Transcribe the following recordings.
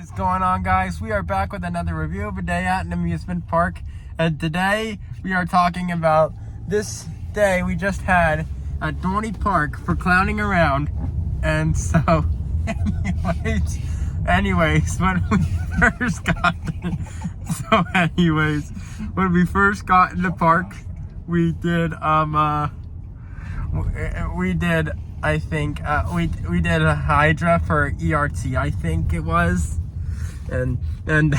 is going on, guys? We are back with another review of a day at an amusement park, and today we are talking about this day we just had at Dorney Park for clowning around. And so anyways when we first got when we first got in the park, we did I think we did a Hydra for ERT, I think it was, and then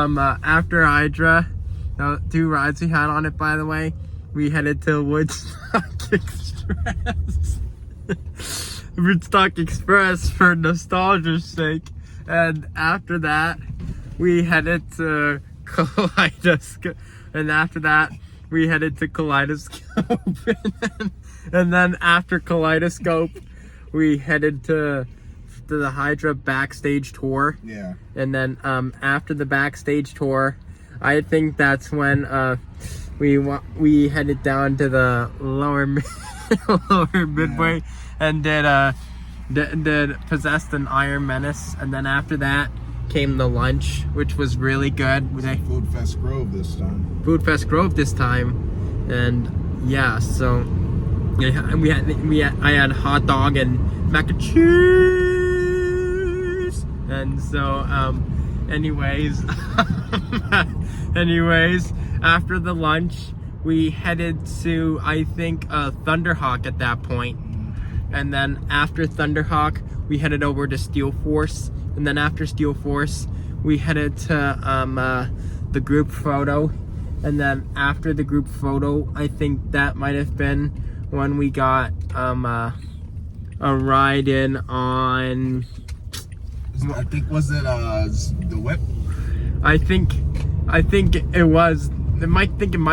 after Hydra, the 2 rides we had on it, by the way, we headed to Woodstock Express for nostalgia's sake, and after that we headed to Kaleidoscope, and after that we headed to Kaleidoscope. And then after Kaleidoscope, we headed to the Hydra backstage tour. Yeah. And then after the backstage tour, I think that's when we headed down to the lower midway, and did Possessed and Iron Menace. And then after that came the lunch, which was really good. Food Fest Grove this time. Food Fest Grove this time, and yeah, so. I had hot dog and mac and cheese, and so anyways after the lunch we headed to, I think, Thunderhawk at that point, and then after Thunderhawk we headed over to Steel Force, and then after Steel Force we headed to the group photo, and then after the group photo, I think that might have been when we got a ride in on, I think, was it the Whip? I think it was. It might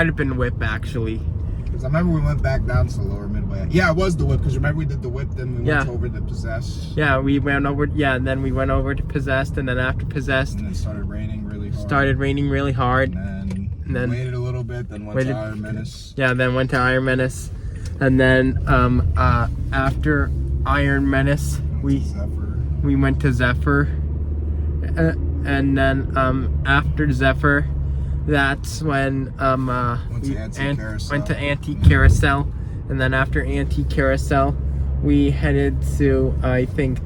have been Whip, actually. Because I remember we went back down to the lower midway. Yeah, it was the Whip, because remember we did the Whip, then we went over to Possessed. Yeah, we went over. Yeah, and then we went over to Possessed, and then after Possessed, and then it started raining really hard. And then waited a little bit, then went to Iron Menace. Yeah, then went to Iron Menace. And then after Iron Menace, we went to Zephyr, and then after Zephyr, that's when went to Antique Carousel, and then after Antique Carousel, we headed to, I think,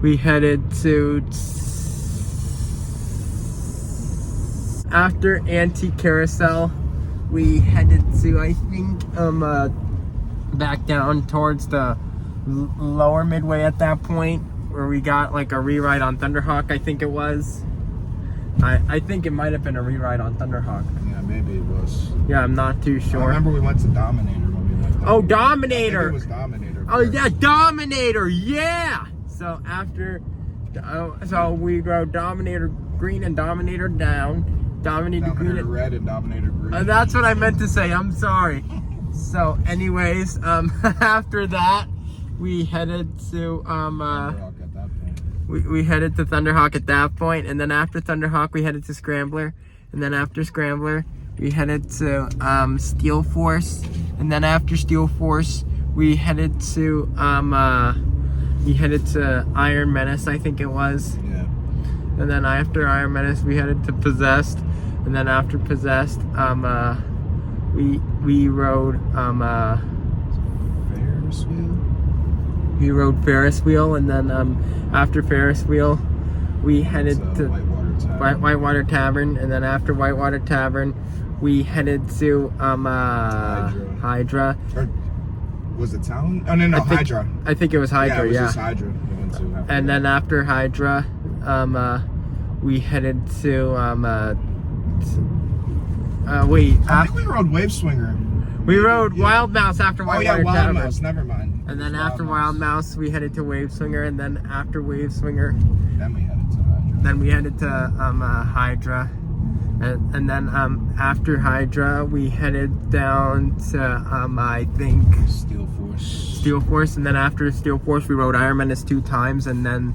we headed to. After Antique Carousel, we headed to, I think, back down towards the lower midway at that point, where we got like a re-ride on Thunderhawk, I think it was. I think it might have been a re-ride on Thunderhawk. Yeah, maybe it was. Yeah, I'm not too sure. I remember we went to Dominator when we went there. Oh, Dominator! I think it was Dominator. Oh, yeah, Dominator, yeah! So after, so we rode Dominator Green and Dominator Down. Dominator Green, Red and Dominator Green. That's what I meant to say. I'm sorry. So, anyways, after that, we headed to Thunderhawk at that point. we headed to Thunderhawk at that point, and then after Thunderhawk, we headed to Scrambler, and then after Scrambler, we headed to Steel Force, and then after Steel Force, we headed to Iron Menace, I think it was. Yeah. And then after Iron Menace, we headed to Possessed. And then after Possessed, we rode Ferris wheel. We rode Ferris wheel, and then after Ferris wheel, we headed to Whitewater Tavern. And then after Whitewater Tavern, we headed to Hydra. Or was it Talon? Oh no, Hydra. I think it was Hydra. Yeah, it was just Hydra. We went to and then after Hydra, we headed to wait. I think we rode Wave Swinger. We rode Wild Mouse after Whitewater Wild Tavern. Mouse. Never mind. And then after Wild Mouse, we headed to Wave Swinger, and then after Wave Swinger, then we headed to Hydra. Then we headed to Hydra, and then after Hydra, we headed down to I think Steel Force. Steel Force, and then after Steel Force, we rode Iron Menace 2 times, and then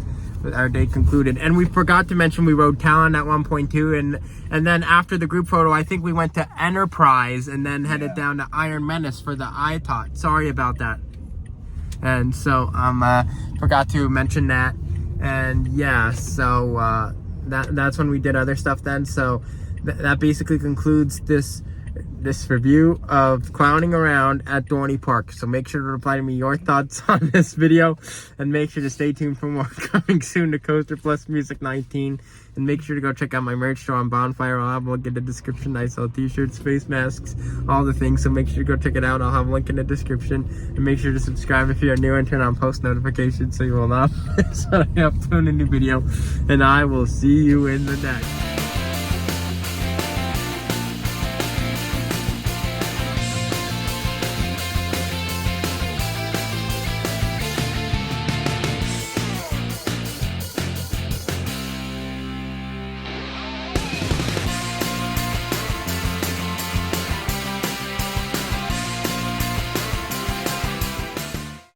our day concluded. And we forgot to mention we rode Talon at one point too, and then after the group photo, I think we went to Enterprise and then headed down to Iron Menace for the ITOT. Sorry about that. And so forgot to mention that. And yeah, so that's when we did other stuff then. So that basically concludes this review of clowning around at Dorney Park. So make sure to reply to me your thoughts on this video, and make sure to stay tuned for more coming soon to Coaster Plus Music 19. And make sure to go check out my merch store on Bonfire. I'll have a link in the description. I sell t-shirts, face masks, all the things. So make sure to go check it out. I'll have a link in the description. And make sure to subscribe if you're new and turn on post notifications so you will not miss when I upload a new video. And I will see you in the next.